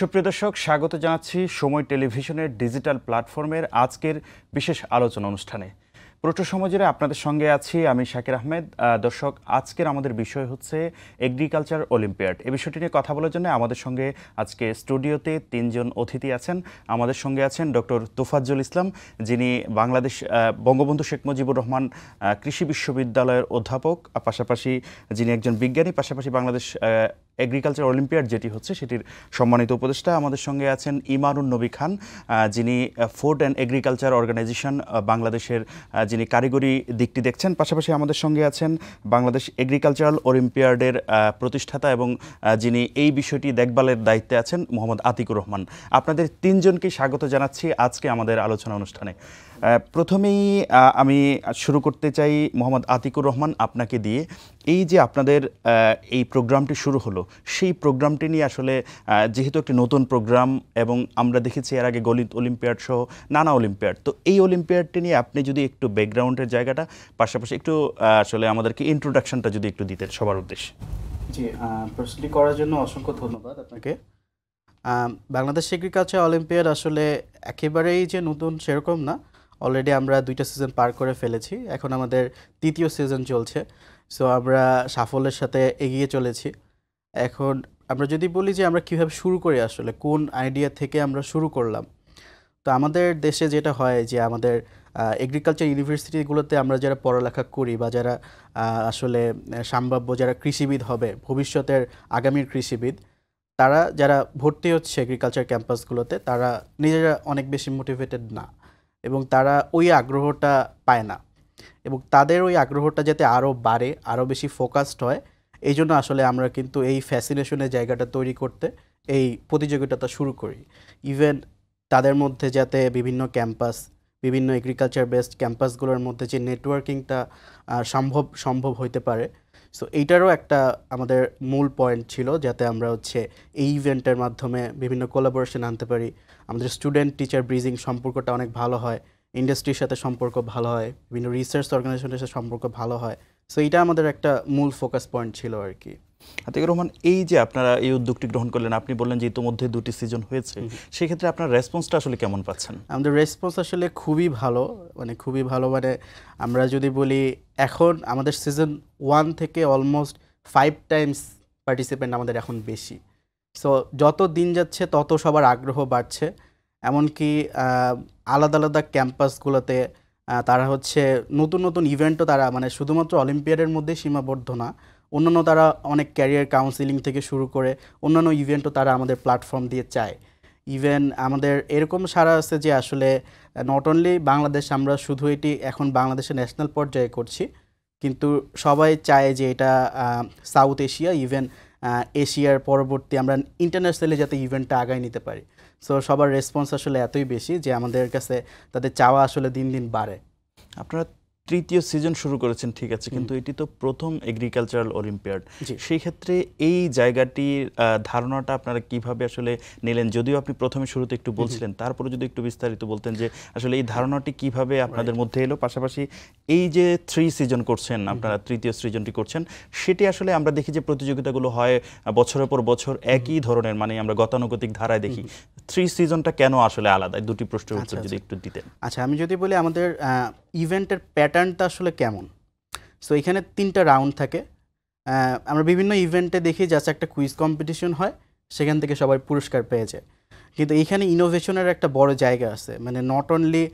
সুপ্রিয় দর্শক, স্বাগত জানাচ্ছি সময় টেলিভিশনের ডিজিটাল প্ল্যাটফর্মের আজকের বিশেষ আলোচনা অনুষ্ঠানে। প্রোটো সমাজের আপনাদের সঙ্গে আছি আমি শাকির আহমেদ। দর্শক, আজকের আমাদের বিষয় হচ্ছে এগ্রিকালচার অলিম্পিয়াড। এই বিষয়টি নিয়ে কথা বলার জন্য আমাদের সঙ্গে আজকে স্টুডিওতে তিনজন অতিথি আছেন। আমাদের সঙ্গে আছেন ডক্টর তোফাজ্জল ইসলাম, যিনি বাংলাদেশ বঙ্গবন্ধু শেখ মুজিবুর রহমান কৃষি বিশ্ববিদ্যালয়ের অধ্যাপক, পাশাপাশি যিনি একজন বিজ্ঞানী, পাশাপাশি বাংলাদেশ এগ্রিকালচার অলিম্পিয়াড যেটি হচ্ছে সেটির সম্মানিত উপদেষ্টা। আমাদের সঙ্গে আছেন ইমারুন নবী খান, যিনি ফুড অ্যান্ড এগ্রিকালচার অর্গানাইজেশন বাংলাদেশের যিনি কারিগরি দিকটি দেখছেন। পাশাপাশি আমাদের সঙ্গে আছেন বাংলাদেশ এগ্রিকালচারাল অলিম্পিয়াডের প্রতিষ্ঠাতা এবং যিনি এই বিষয়টি দেখভালের দায়িত্বে আছেন মোহাম্মদ আতিকুর রহমান। আপনাদের তিনজনকে স্বাগত জানাচ্ছি আজকে আমাদের আলোচনা অনুষ্ঠানে। প্রথমেই আমি শুরু করতে চাই মোহাম্মদ আতিকুর রহমান আপনাকে দিয়ে। এই যে আপনাদের এই প্রোগ্রামটি শুরু হলো, সেই প্রোগ্রামটি নিয়ে আসলে যেহেতু একটি নতুন প্রোগ্রাম এবং আমরা দেখেছি এর আগে গণিত অলিম্পিয়াড সহ নানা অলিম্পিয়াড, তো এই অলিম্পিয়াডটি নিয়ে আপনি যদি একটু ব্যাকগ্রাউন্ডের জায়গাটা পাশাপাশি একটু আসলে আমাদেরকে ইন্ট্রোডাকশনটা যদি একটু দিতেন সবার উদ্দেশ্যে। জি, প্রশ্নটি করার জন্য অসংখ্য ধন্যবাদ আপনাকে। বাংলাদেশ এগ্রিকালচার অলিম্পিয়াড আসলে একেবারেই যে নতুন সেরকম না। অলরেডি আমরা 2টা সিজন পার করে ফেলেছি, এখন আমাদের 3য় সিজন চলছে। সো আমরা সাফল্যের সাথে এগিয়ে চলেছি। এখন আমরা যদি বলি যে আমরা কীভাবে শুরু করি, আসলে কোন আইডিয়া থেকে আমরা শুরু করলাম, তো আমাদের দেশে যেটা হয় যে আমাদের এগ্রিকালচার ইউনিভার্সিটিগুলোতে আমরা যারা পড়ালেখা করি বা যারা আসলে সম্ভাব্য যারা কৃষিবিদ হবে, ভবিষ্যতের আগামীর কৃষিবিদ, তারা যারা ভর্তি হচ্ছে এগ্রিকালচার ক্যাম্পাসগুলোতে, তারা নিজেরা অনেক বেশি মোটিভেটেড না এবং তারা ওই আগ্রহটা পায় না। এবং তাদের ওই আগ্রহটা যাতে আরও বাড়ে, আরও বেশি ফোকাসড হয়, এই জন্য আসলে আমরা কিন্তু এই ফ্যাসিনেশনের জায়গাটা তৈরি করতে এই প্রতিযোগিতাটা শুরু করি। ইভেন তাদের মধ্যে যাতে বিভিন্ন ক্যাম্পাস, বিভিন্ন এগ্রিকালচার বেসড ক্যাম্পাসগুলোর মধ্যে যে নেটওয়ার্কিংটা সম্ভব হইতে পারে। সো এইটারও একটা আমাদের মূল পয়েন্ট ছিল, যাতে আমরা এই ইভেন্টের মাধ্যমে বিভিন্ন কোলাবোরেশন আনতে পারি, আমাদের স্টুডেন্ট টিচার ব্রিজিং সম্পর্কটা অনেক ভালো হয়, ইন্ডাস্ট্রির সাথে সম্পর্ক ভালো হয়, বিভিন্ন রিসার্চ অর্গানাইজেশনের সাথে সম্পর্ক ভালো হয়। সো এইটা আমাদের একটা মূল ফোকাস পয়েন্ট ছিল আর কি। আতিকুর রহমান, এই যে আপনারা এই উদ্যোগটি গ্রহণ করলেন, আপনি বললেন যে ইতিমধ্যে 2টি সিজন হয়েছে, সেক্ষেত্রে আপনার রেসপন্সটা আসলে কেমন পাচ্ছেন? আমাদের রেসপন্স আসলে খুবই ভালো, খুবই ভালো। আমরা যদি বলি, এখন আমাদের সিজন 1 থেকে অলমোস্ট 5 টাইমস পার্টিসিপেন্ট আমাদের এখন বেশি। সো যত দিন যাচ্ছে তত সবার আগ্রহ বাড়ছে। এমনকি আলাদা আলাদা ক্যাম্পাসগুলোতে তারা নতুন নতুন ইভেন্টও তারা শুধুমাত্র অলিম্পিয়াডের মধ্যে সীমাবদ্ধ না, অন্যান্য তারা অনেক ক্যারিয়ার কাউন্সিলিং থেকে শুরু করে অন্যান্য ইভেন্টও তারা আমাদের প্ল্যাটফর্ম দিয়ে চায়। ইভেন আমাদের এরকম সারা আছে যে আসলে নট অনলি বাংলাদেশ, আমরা শুধু এটি এখন বাংলাদেশের ন্যাশনাল পর্যায়ে করছি, কিন্তু সবাই চায় যে এটা সাউথ এশিয়া, ইভেন এশিয়ার পরবর্তী আমরা ইন্টারন্যাশনালি যাতে ইভেন্টটা আগায় নিতে পারি। সো সবার রেসপন্স আসলে এতই বেশি যে আমাদের কাছে তাদের চাওয়া আসলে দিন দিন বাড়ে। আপনারা 3য় সিজন শুরু করেছেন, ঠিক আছে, কিন্তু এটি তো প্রথম এগ্রিকালচারাল অলিম্পিয়াড। সেই ক্ষেত্রে এই জায়গাটির ধারণাটা আপনারা কিভাবে আসলে নিলেন? যদিও আপনি প্রথমে শুরুতে একটু বলছিলেন, তারপরে যদি একটু বিস্তারিত বলতেন যে আসলে এই ধারণাটি কিভাবে আপনাদের মধ্যে এলো, পাশাপাশি এই যে 3 সিজন করছেন, আপনারা 3য় সিজনটি করছেন, সেটি আসলে আমরা দেখি যে প্রতিযোগিতাগুলো হয় বছরের পর বছর একই ধরনের, আমরা গতানুগতিক ধারায় দেখি। 3 সিজনটা কেন আসলে আলাদা? 2টি প্রশ্নের উত্তর যদি একটু দিতেন। আচ্ছা, আমি যদি বলি আমাদের ইভেন্টের প্যাটার্নটা আসলে কেমন। সো এখানে 3টা রাউন্ড থাকে। আমরা বিভিন্ন ইভেন্টে দেখি জাস্ট একটা কুইজ কম্পিটিশন হয়, সেখান থেকে সবাই পুরস্কার পেয়ে যায়। কিন্তু এইখানে ইনোভেশনের একটা বড় জায়গা আছে। নট অনলি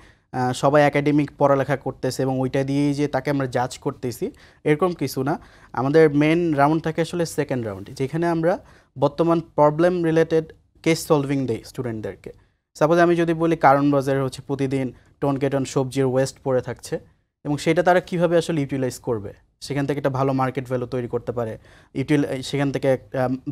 সবাই একাডেমিক পড়ালেখা করতেছে এবং ওইটা দিয়েই যে তাকে আমরা জাজ করতেছি, এরকম কিছু না। আমাদের মেন রাউন্ড থাকে আসলে সেকেন্ড রাউন্ড, যেখানে আমরা বর্তমান প্রবলেম রিলেটেড কেস সলভিং দেই স্টুডেন্টদেরকে। সাপোজ আমি যদি বলি, কারণ বাজারে প্রতিদিন টন কে টন সবজির ওয়েস্ট পড়ে থাকছে এবং সেটা তারা কীভাবে আসলে ইউটিলাইজ করবে, সেখান থেকে একটা ভালো মার্কেট ভ্যালু তৈরি করতে পারে, সেখান থেকে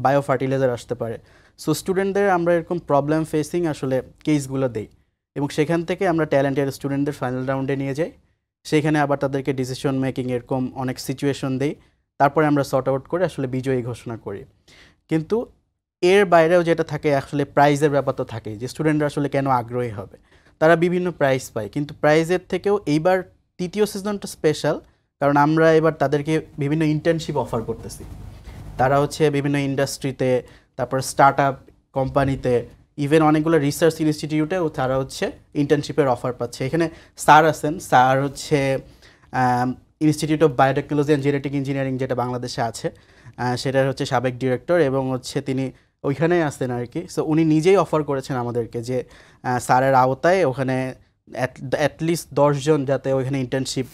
বায়ো ফার্টিলাইজার আসতে পারে। সো স্টুডেন্টদের আমরা এরকম প্রবলেম ফেসিং আসলে কেসগুলো দেই এবং সেখান থেকে আমরা ট্যালেন্টেড স্টুডেন্টদের ফাইনাল রাউন্ডে নিয়ে যাই। সেইখানে আবার তাদেরকে ডিসিশন মেকিং এরকম অনেক সিচুয়েশন দেই, তারপরে আমরা সর্ট আউট করে আসলে বিজয়ী ঘোষণা করি। কিন্তু এর বাইরেও যেটা থাকে আসলে প্রাইজের ব্যাপার তো থাকেই, যে স্টুডেন্টরা আসলে কেন আগ্রহী হবে, তারা বিভিন্ন প্রাইজ পায়। কিন্তু প্রাইজের থেকেও এইবার 3য় সিজনটা স্পেশাল, কারণ আমরা এবার তাদেরকে বিভিন্ন ইন্টার্নশিপ অফার করতেছি। তারা বিভিন্ন ইন্ডাস্ট্রিতে, তারপর স্টার্ট আপ কোম্পানিতে, ইভেন অনেকগুলো রিসার্চ ইনস্টিটিউটেও তারা হচ্ছে ইন্টার্নশিপের অফার পাচ্ছে। এখানে স্যার আছেন, স্যার হচ্ছে institute of biotechnology and genetic engineering যেটা বাংলাদেশে আছে, সেটার হচ্ছে সাবেক ডিরেক্টর, এবং হচ্ছে তিনি ওইখানেই আসতেন আর কি। সো উনি নিজেই অফার করেছেন আমাদেরকে যে স্যারের আওতায় ওখানে অ্যাটলিস্ট 10 জন যাতে ওইখানে ইন্টার্নশিপ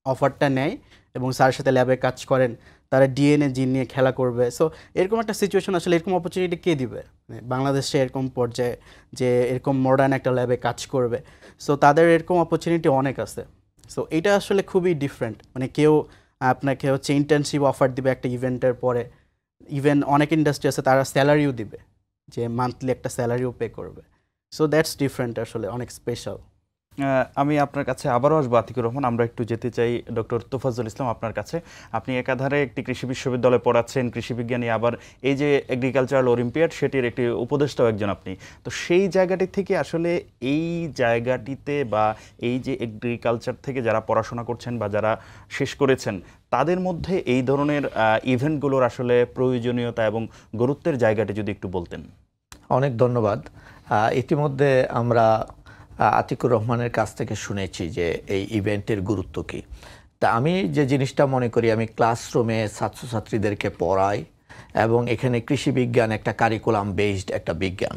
অফারটা নেয় এবং স্যারের সাথে ল্যাবে কাজ করেন, তারা ডিএনএ জিন নিয়ে খেলা করবে। সো এরকম একটা সিচুয়েশন আসলে এরকম অপরচুনিটি কে দিবে মানে বাংলাদেশে এরকম পর্যায়ে যে এরকম মডার্ন একটা ল্যাবে কাজ করবে? সো তাদের এরকম অপরচুনিটি অনেক আছে। সো এটা আসলে খুবই ডিফারেন্ট, মানে কেউ আপনাকে হচ্ছে ইন্টার্নশিপ অফার দিবে একটা ইভেন্টের পরে, ইভেন অনেক ইন্ডাস্ট্রি আছে তারা স্যালারিও দিবে, যে মান্থলি একটা স্যালারিও পে করবে। সো দ্যাটস ডিফারেন্ট, আসলে অনেক স্পেশাল। আমি আপনার কাছে আবারও আসবো আতিকুর রহমান। আমরা একটু যেতে চাই ডক্টর তোফাজ্জল ইসলাম আপনার কাছে। আপনি একাধারে একটি কৃষি বিশ্ববিদ্যালয়ে পড়াচ্ছেন, কৃষি বিজ্ঞানী, আবার এই যে এগ্রিকালচারাল অলিম্পিয়াড সেটির একটি উপদেষ্টাও একজন আপনি। তো সেই জায়গাটি থেকে আসলে এই জায়গাটিতে বা এই যে এগ্রিকালচার থেকে যারা পড়াশোনা করছেন বা যারা শেষ করেছেন, তাদের মধ্যে এই ধরনের ইভেন্টগুলোর আসলে প্রয়োজনীয়তা এবং গুরুত্বের জায়গাটি যদি একটু বলতেন। অনেক ধন্যবাদ। ইতিমধ্যে আমরা আতিকুর রহমানের কাছ থেকে শুনেছি যে এই ইভেন্টের গুরুত্ব কী। তা আমি যে জিনিসটা মনে করি, আমি ক্লাসরুমে ছাত্রছাত্রীদেরকে পড়াই এবং এখানে কৃষি বিজ্ঞান একটা কারিকুলাম বেসড একটা বিজ্ঞান,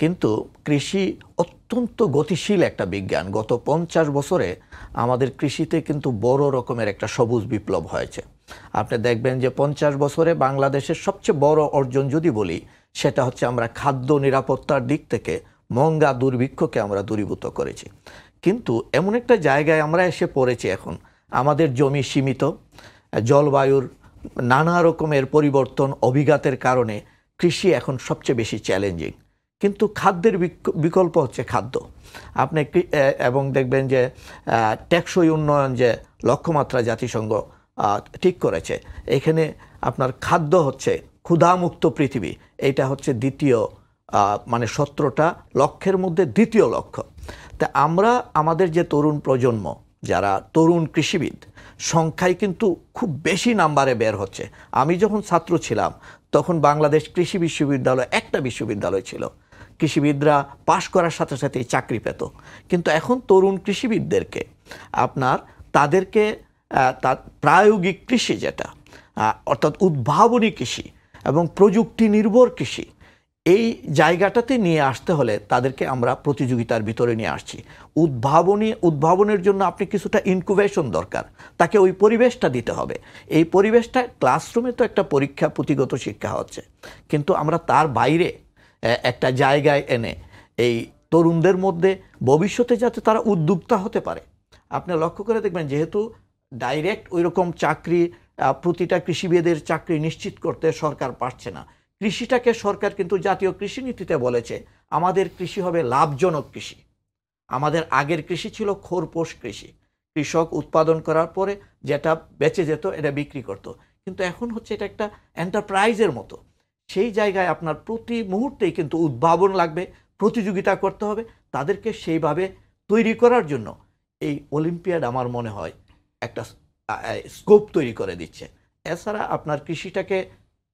কিন্তু কৃষি অত্যন্ত গতিশীল একটা বিজ্ঞান। গত 50 বছরে আমাদের কৃষিতে কিন্তু বড় রকমের একটা সবুজ বিপ্লব হয়েছে। আপনি দেখবেন যে 50 বছরে বাংলাদেশের সবচেয়ে বড় অর্জন যদি বলি, সেটা হচ্ছে আমরা খাদ্য নিরাপত্তার দিক থেকে মঙ্গা দুর্ভিক্ষকে আমরা দূরীভূত করেছি। কিন্তু এমন একটা জায়গায় আমরা এসে পড়েছি, এখন আমাদের জমি সীমিত, জলবায়ুর নানা রকমের পরিবর্তন, অভিঘাতের কারণে কৃষি এখন সবচেয়ে বেশি চ্যালেঞ্জিং। কিন্তু খাদ্যের বিকল্প হচ্ছে খাদ্য। আপনি এবং দেখবেন যে টেকসই উন্নয়ন যে লক্ষ্যমাত্রা জাতিসংঘ ঠিক করেছে, এখানে আপনার খাদ্য হচ্ছে ক্ষুধামুক্ত পৃথিবী, এইটা হচ্ছে দ্বিতীয় মানে 17টা লক্ষ্যের মধ্যে দ্বিতীয় লক্ষ্য। তা আমরা আমাদের যে তরুণ প্রজন্ম, যারা তরুণ কৃষিবিদ, সংখ্যায় কিন্তু খুব বেশি নাম্বারে বের হচ্ছে। আমি যখন ছাত্র ছিলাম তখন বাংলাদেশ কৃষি বিশ্ববিদ্যালয় একটা বিশ্ববিদ্যালয় ছিল, কৃষিবিদরা পাশ করার সাথে সাথেই চাকরি পেত। কিন্তু এখন তরুণ কৃষিবিদদেরকে আপনার তাদেরকে প্রায়োগিক কৃষি যেটা অর্থাৎ উদ্ভাবনী কৃষি এবং প্রযুক্তি নির্ভর কৃষি, এই জায়গাটাতে নিয়ে আসতে হলে তাদেরকে আমরা প্রতিযোগিতার ভিতরে নিয়ে আসছি। উদ্ভাবনের জন্য আপনি কিছুটা ইনকুবেশন দরকার, তাকে ওই পরিবেশটা দিতে হবে। এই পরিবেশটা ক্লাসরুমে তো একটা পরীক্ষা পুঁথিগত শিক্ষা হচ্ছে, কিন্তু আমরা তার বাইরে একটা জায়গায় এনে এই তরুণদের মধ্যে ভবিষ্যতে যাতে তারা উদ্যোক্তা হতে পারে। আপনি লক্ষ্য করে দেখবেন, যেহেতু ডাইরেক্ট ওই রকম চাকরি প্রতিটা কৃষিবিদের চাকরি নিশ্চিত করতে সরকার পারছে না, কৃষিটাকে সরকার কিন্তু জাতীয় কৃষি নীতিতে বলেছে আমাদের কৃষি হবে লাভজনক কৃষি। আমাদের আগের কৃষি ছিল খোরপোশ কৃষি, কৃষক উৎপাদন করার পরে যেটা বেঁচে যেত এটা বিক্রি করত, কিন্তু এখন হচ্ছে এটা একটা এন্টারপ্রাইজের মতো। সেই জায়গায় আপনার প্রতি মুহূর্তেই কিন্তু উদ্ভাবন লাগবে, প্রতিযোগিতা করতে হবে, তাদেরকে সেইভাবে তৈরি করার জন্য এই অলিম্পিয়াড আমার মনে হয় একটা স্কোপ তৈরি করে দিচ্ছে। এছাড়া আপনার কৃষিটাকে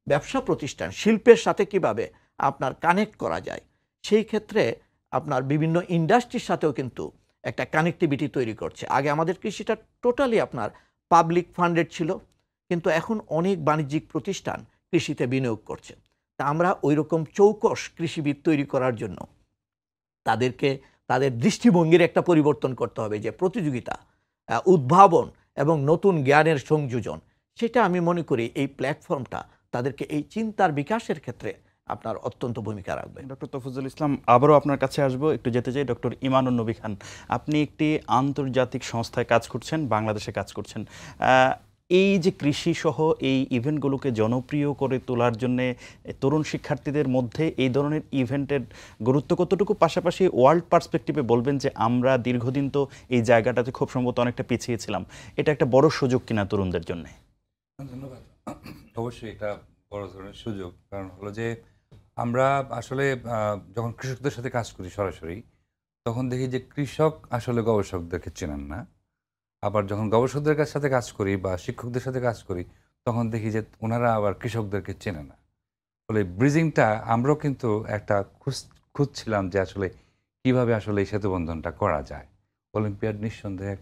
ব্যবসা প্রতিষ্ঠান শিল্পের সাথে কিভাবে আপনার কানেক্ট করা যায়, সেই ক্ষেত্রে আপনার বিভিন্ন ইন্ডাস্ট্রির সাথেও কিন্তু একটা কানেক্টিভিটি তৈরি করছে। আগে আমাদের কৃষিটা টোটালি আপনার পাবলিক ফান্ডেড ছিল, কিন্তু এখন অনেক বাণিজ্যিক প্রতিষ্ঠান কৃষিতে বিনিয়োগ করছে। তা আমরা ওই রকম চৌকস কৃষিবিদ তৈরি করার জন্য তাদেরকে তাদের দৃষ্টিভঙ্গির একটা পরিবর্তন করতে হবে, যে প্রতিযোগিতা, উদ্ভাবন এবং নতুন জ্ঞানের সংযোজন, সেটা আমি মনে করি এই প্ল্যাটফর্মটা তাদেরকে এই চিন্তার বিকাশের ক্ষেত্রে আপনার অত্যন্ত ভূমিকা রাখবে। ডক্টর তোফাজ্জল ইসলাম, আবারও আপনার কাছে আসবো, একটু যেতে চাই ডক্টর ইমানুন নবী খান। আপনি একটি আন্তর্জাতিক সংস্থায় কাজ করছেন, বাংলাদেশে কাজ করছেন। এই যে কৃষি সহ এই ইভেন্টগুলোকে জনপ্রিয় করে তোলার জন্য তরুণ শিক্ষার্থীদের মধ্যে এই ধরনের ইভেন্টের গুরুত্ব কতটুকু, পাশাপাশি ওয়ার্ল্ড পার্সপেক্টিভে বলবেন যে আমরা দীর্ঘদিন তো এই জায়গাটাতে খুব সম্ভবত অনেকটা পিছিয়ে ছিলাম, এটা একটা বড় সুযোগ কিনা তরুণদের জন্য? ধন্যবাদ। অবশ্যই এটা বড় ধরনের সুযোগ, কারণ হলো যে আমরা আসলে যখন কৃষকদের সাথে কাজ করি সরাসরি, তখন দেখি যে কৃষক আসলে গবেষকদেরকে চেনেন না। আবার যখন গবেষকদের সাথে কাজ করি বা শিক্ষকদের সাথে কাজ করি, তখন দেখি যে ওনারা আবার কৃষকদেরকে চেনে না। ফলে ব্রিজিংটা আমরাও কিন্তু একটা খুঁজছিলাম যে আসলে কিভাবে আসলে এই সেতুবন্ধনটা করা যায়। অলিম্পিয়াড নিঃসন্দেহে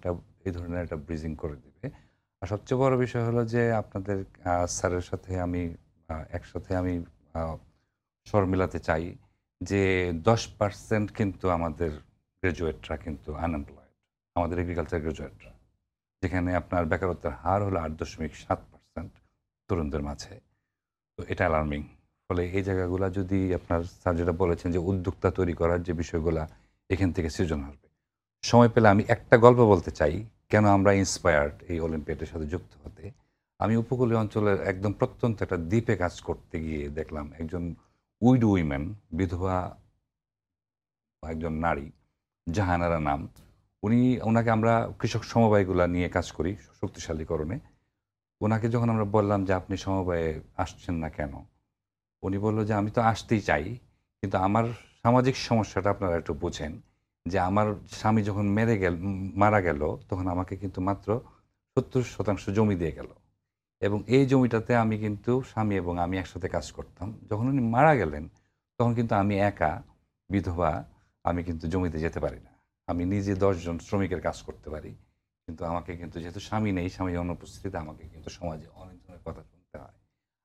এই ধরনের একটা ব্রিজিং করে দিবে। আর সবচেয়ে বড় বিষয় হলো যে আপনাদের স্যারের সাথে একসাথে আমি স্বর মিলাতে চাই যে 10% কিন্তু আমাদের গ্র্যাজুয়েটরা কিন্তু আনএমপ্লয়েড, আমাদের এগ্রিকালচার গ্র্যাজুয়েটরা, যেখানে আপনার বেকারত্বের হার হলো 8.7% তরুণদের মাঝে। তো এটা অ্যালার্মিং। ফলে এই জায়গাগুলো যদি আপনার স্যার যেটা বলেছেন যে উদ্যোক্তা তৈরি করার যে বিষয়গুলা এখান থেকে সৃজন হবে। সময় পেলে আমি একটা গল্প বলতে চাই কেন আমরা ইন্সপায়ার্ড এই অলিম্পিয়াডের সাথে যুক্ত হতে। আমি উপকূলীয় অঞ্চলের একদম প্রত্যন্ত একটা দ্বীপে কাজ করতে গিয়ে দেখলাম একজন উইডো উইমেন, বিধবা একজন নারী, জাহানারা নাম, ওনাকে আমরা কৃষক সমবায়গুলা নিয়ে কাজ করি শক্তিশালীকরণে। ওনাকে যখন আমরা বললাম যে আপনি সমবায়ে আসছেন না কেন, উনি বলল যে আমি তো আসতেই চাই, কিন্তু আমার সামাজিক সমস্যাটা আপনারা একটু বোঝেন যে আমার স্বামী যখন মারা গেল তখন আমাকে কিন্তু মাত্র 70% জমি দিয়ে গেল, এবং এই জমিটাতে আমি কিন্তু স্বামী এবং আমি একসাথে কাজ করতাম। যখন উনি মারা গেলেন তখন কিন্তু আমি একা বিধবা, আমি কিন্তু জমিতে যেতে পারি না। আমি নিজে 10 জন শ্রমিকের কাজ করতে পারি, কিন্তু আমাকে কিন্তু যেহেতু স্বামী নেই, স্বামীর অনুপস্থিতিতে আমাকে কিন্তু সমাজে অনেক ধরনের কথা শুনতে হয়।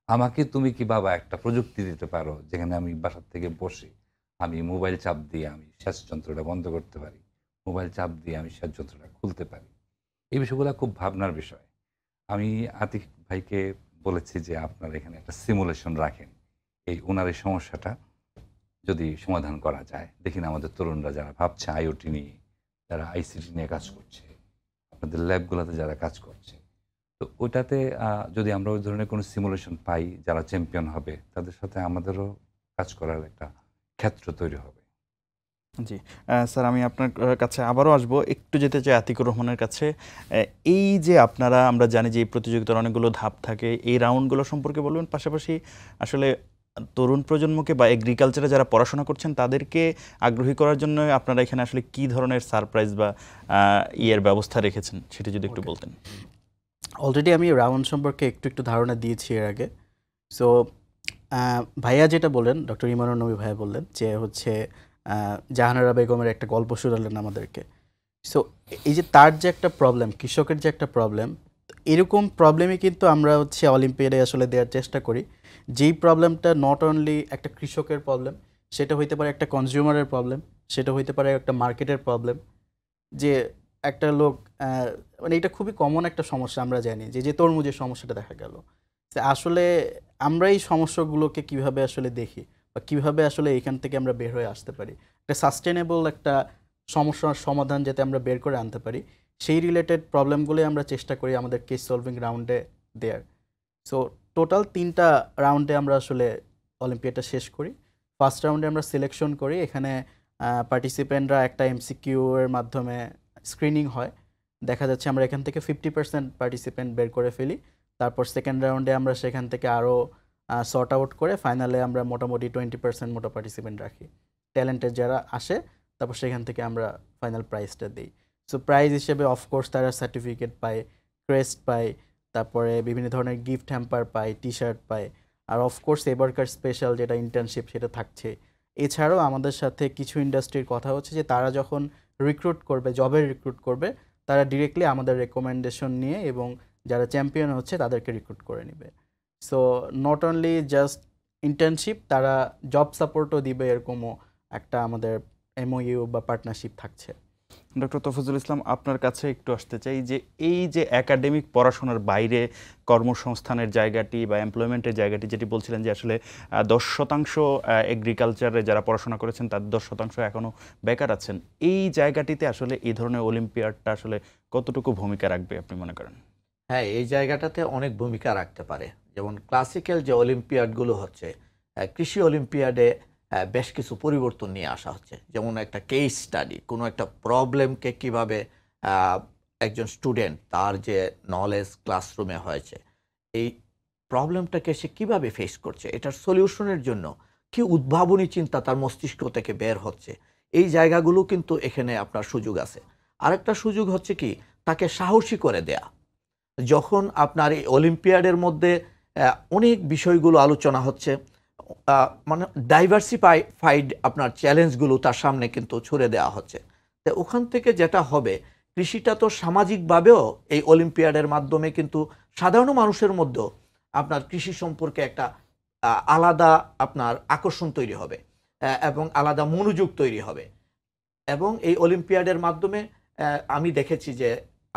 আমাকে তুমি কি বাবা একটা প্রযুক্তি দিতে পারো যেখানে আমি বাসার থেকে বসে আমি মোবাইল চাপ দিয়ে আমি সেচ যন্ত্রটা বন্ধ করতে পারি, মোবাইল চাপ দিয়ে আমি সেচ যন্ত্রটা খুলতে পারি। এই বিষয়গুলো খুব ভাবনার বিষয়। আমি আতিক ভাইকে বলেছি যে আপনার এখানে একটা সিমুলেশন রাখেন, ওনার এই সমস্যাটা যদি সমাধান করা যায়। দেখি না আমাদের তরুণরা যারা ভাবছে আইওটি নিয়ে, যারা আইসিটি নিয়ে কাজ করছে, আপনাদের ল্যাবগুলোতে যারা কাজ করছে, তো ওইটাতে যদি আমরা ওই ধরনের কোনো সিমুলেশন পাই যারা চ্যাম্পিয়ন হবে, তাদের সাথে আমাদেরও কাজ করার একটা ক্ষেত্র তৈরি হবে। জি স্যার, আমি আপনার কাছে আবারও আসবো, একটু যেতে চাই আতিকুর রহমানের কাছে। এই যে আমরা জানি যে এই প্রতিযোগিতার অনেকগুলো ধাপ থাকে, এই রাউন্ডগুলো সম্পর্কে বলবেন, পাশাপাশি আসলে তরুণ প্রজন্মকে বা এগ্রিকালচারে যারা পড়াশোনা করছেন তাদেরকে আগ্রহী করার জন্য আপনারা এখানে আসলে কি ধরনের সারপ্রাইজ বা ব্যবস্থা রেখেছেন সেটা যদি একটু বলতেন। অলরেডি আমি রাউন্ড সম্পর্কে একটু ধারণা দিয়েছি এর আগে। সো ভাইয়া যেটা বললেন, ডক্টর ইমানুর নবী ভাইয়া বললেন যে হচ্ছে জাহানারা বেগমের একটা গল্প শোনালেন আমাদেরকে। সো এই যে তার যে একটা প্রবলেম, কৃষকের যে একটা প্রবলেম, এরকম প্রবলেমই কিন্তু আমরা হচ্ছে অলিম্পিয়াডে আসলে দেওয়ার চেষ্টা করি। যেই প্রবলেমটা নট অনলি একটা কৃষকের প্রবলেম, সেটা হইতে পারে একটা কনজিউমারের প্রবলেম, সেটা হইতে পারে একটা মার্কেটের প্রবলেম। যে একটা লোক মানে এটা খুবই কমন একটা সমস্যা, আমরা জানি যে তরমুজের সমস্যাটা দেখা গেল। আসলে আমরা এই সমস্যাগুলোকে কিভাবে আসলে দেখি বা কিভাবে আসলে এখান থেকে আমরা বের হয়ে আসতে পারি, একটা সাস্টেনেবল একটা সমস্যার সমাধান যাতে আমরা বের করে আনতে পারি, সেই রিলেটেড প্রবলেমগুলোই আমরা চেষ্টা করি আমাদের কেস সলভিং রাউন্ডে দেয়ার। সো টোটাল 3টা রাউন্ডে আমরা আসলে অলিম্পিয়াডটা শেষ করি। ফার্স্ট রাউন্ডে আমরা সিলেকশন করি, এখানে পার্টিসিপেন্টরা একটা এমসিকিউ এর মাধ্যমে স্ক্রিনিং হয়। দেখা যাচ্ছে আমরা এখান থেকে 50% পার্টিসিপেন্ট বের করে ফেলি। তারপর সেকেন্ড রাউন্ডে আমরা সেখান থেকে আরও সর্ট আউট করে ফাইনালে আমরা মোটামুটি 20% মতো পার্টিসিপেন্ট রাখি, ট্যালেন্টেড যারা আসে। তারপর সেখান থেকে আমরা ফাইনাল প্রাইজটা দিই। সো প্রাইজ হিসেবে অফকোর্স তারা সার্টিফিকেট পায়, ক্রেস্ট পায়, তারপরে বিভিন্ন ধরনের গিফট হ্যাম্পার পায়, টি শার্ট পায়, আর অফকোর্স এবারকার স্পেশাল যেটা ইন্টার্নশিপ সেটা থাকছে। এছাড়াও আমাদের সাথে কিছু ইন্ডাস্ট্রির কথা হচ্ছে যে তারা যখন রিক্রুট করবে, জবের রিক্রুট করবে, তারা ডিরেক্টলি আমাদের রেকমেন্ডেশন নিয়ে এবং যারা চ্যাম্পিয়ন হচ্ছে তাদেরকে রিক্রুট করে নেবে। So not only just internship, তারা জব সাপোর্টও দিবে, এরকমও একটা আমাদের এমওইউ বা পার্টনারশিপ থাকছে। ডক্টর তফাজ্জল ইসলাম, আপনার কাছে একটু আসতে চাই যে এই যে একাডেমিক পড়াশোনার বাইরে কর্মসংস্থানের জায়গাটি বা এমপ্লয়মেন্টের জায়গাটি, যেটি বলছিলেন যে আসলে 10% এগ্রিকালচারে যারা পড়াশোনা করেছেন তার 10% এখনও বেকার আছেন, এই জায়গাটিতে আসলে এই ধরনের অলিম্পিয়াডটা আসলে কতটুকু ভূমিকা রাখবে আপনি মনে করেন? হ্যাঁ, এই জায়গাটাতে অনেক ভূমিকা রাখতে পারে। যেমন ক্লাসিক্যাল যে অলিম্পিয়াডগুলো হচ্ছে, কৃষি অলিম্পিয়াডে বেশ কিছু পরিবর্তন নিয়ে আসা হচ্ছে। যেমন একটা কেস স্টাডি, কোনো একটা প্রবলেমকে কিভাবে একজন স্টুডেন্ট তার যে নলেজ ক্লাসরুমে হয়েছে, এই প্রবলেমটাকে সে কিভাবে ফেস করছে, এটার সলিউশনের জন্য কি উদ্ভাবনী চিন্তা তার মস্তিষ্ক থেকে বের হচ্ছে, এই জায়গাগুলো কিন্তু এখানে আপনার সুযোগ আছে। আরেকটা সুযোগ হচ্ছে কি, তাকে সাহসী করে দেয়া। যখন আপনার এই অলিম্পিয়াডের মধ্যে অনেক বিষয়গুলো আলোচনা হচ্ছে, মানে ডাইভার্সিফাইড আপনার চ্যালেঞ্জগুলো তার সামনে কিন্তু ছুড়ে দেওয়া হচ্ছে। তো ওখান থেকে যেটা হবে, কৃষিটা তো সামাজিকভাবেও এই অলিম্পিয়াডের মাধ্যমে কিন্তু সাধারণ মানুষের মধ্যেও আপনার কৃষি সম্পর্কে একটা আলাদা আপনার আকর্ষণ তৈরি হবে এবং আলাদা মনোযোগ তৈরি হবে। এবং এই অলিম্পিয়াডের মাধ্যমে আমি দেখেছি যে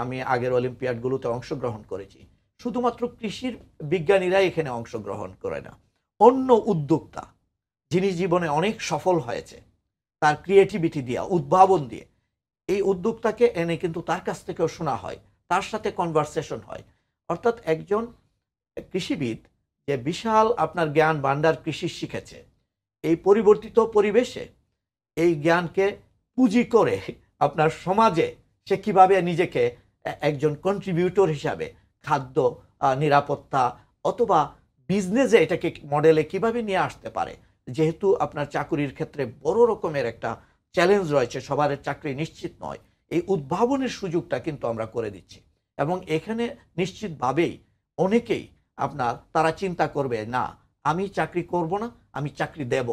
আমি আগের অলিম্পিয়াডগুলোতে অংশগ্রহণ করেছি, শুধুমাত্র কৃষির বিজ্ঞানীরাই এখানে অংশগ্রহণ করে না, অন্য উদ্যোক্তা যিনি জীবনে অনেক সফল হয়েছে তার ক্রিয়েটিভিটি দিয়ে, উদ্ভাবন দিয়ে, এই উদ্যোক্তাকে এনে কিন্তু তার কাছ থেকেও শোনা হয়, তার সাথে কনভারসেশন হয়। অর্থাৎ একজন কৃষিবিদ যে বিশাল আপনার জ্ঞান ভান্ডার কৃষি শিখেছে, এই পরিবর্তিত পরিবেশে এই জ্ঞানকে পুঁজি করে আপনার সমাজে সে কিভাবে নিজেকে একজন কন্ট্রিবিউটর হিসাবে খাদ্য নিরাপত্তা অথবা বিজনেসে এটাকে মডেলে কিভাবে নিয়ে আসতে পারে। যেহেতু আপনার চাকুরির ক্ষেত্রে বড় রকমের একটা চ্যালেঞ্জ রয়েছে, সবার চাকরি নিশ্চিত নয়, এই উদ্ভাবনের সুযোগটা কিন্তু আমরা করে দিচ্ছি। এবং এখানে নিশ্চিতভাবেই অনেকেই আপনার তারা চিন্তা করবে, না আমি চাকরি করব না, আমি চাকরি দেব।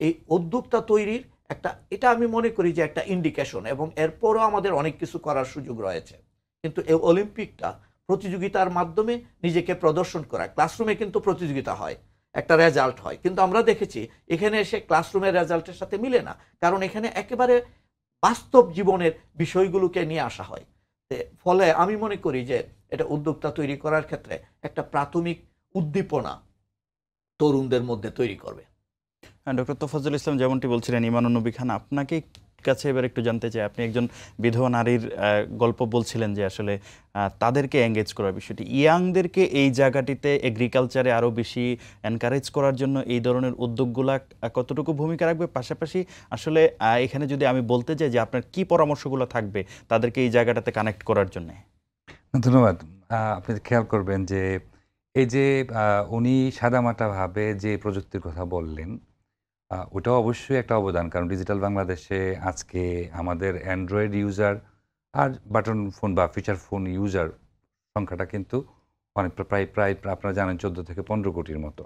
এই উদ্যোক্তা তৈরির একটা, এটা আমি মনে করি যে একটা ইন্ডিকেশন, এবং এরপরও আমাদের অনেক কিছু করার সুযোগ রয়েছে। কিন্তু এই অলিম্পিকটা প্রতিযোগিতার মাধ্যমে নিজেকে প্রদর্শন করা, ক্লাসরুমে কিন্তু প্রতিযোগিতা হয়, একটা রেজাল্ট হয়, কিন্তু আমরা দেখেছি এখানে এসে ক্লাসরুমের রেজাল্টের সাথে মিলে না, কারণ এখানে একেবারে বাস্তব জীবনের বিষয়গুলোকে নিয়ে আসা হয়। ফলে আমি মনে করি যে এটা উদ্যোক্তা তৈরি করার ক্ষেত্রে একটা প্রাথমিক উদ্দীপনা তরুণদের মধ্যে তৈরি করবে। ডক্টর তোফাজ্জল ইসলাম যেমনটি বলছিলেন, ইমানুন্নবী খান, আপনাকে কাছে এবার একটু জানতে চাই, আপনি একজন বিধবা নারীর গল্প বলছিলেন যে আসলে তাদেরকে এঙ্গেজ করার বিষয়টি, ইয়াংদেরকে এই জায়গাটিতে এগ্রিকালচারে আরও বেশি এনকারেজ করার জন্য এই ধরনের উদ্যোগগুলা কতটুকু ভূমিকা রাখবে? পাশাপাশি আসলে এখানে যদি আমি বলতে চাই যে আপনার কি পরামর্শগুলো থাকবে তাদেরকে এই জায়গাটাতে কানেক্ট করার জন্য? ধন্যবাদ। আপনি খেয়াল করবেন যে এই যে উনি সাদামাটাভাবে যে প্রযুক্তির কথা বললেন, ওটাও অবশ্যই একটা অবদান। কারণ ডিজিটাল বাংলাদেশে আজকে আমাদের অ্যান্ড্রয়েড ইউজার আর বাটন ফোন বা ফিচার ফোন ইউজার সংখ্যাটা কিন্তু অনেক প্রায় প্রায় আপনারা জানেন 14 থেকে 15 কোটির মতো।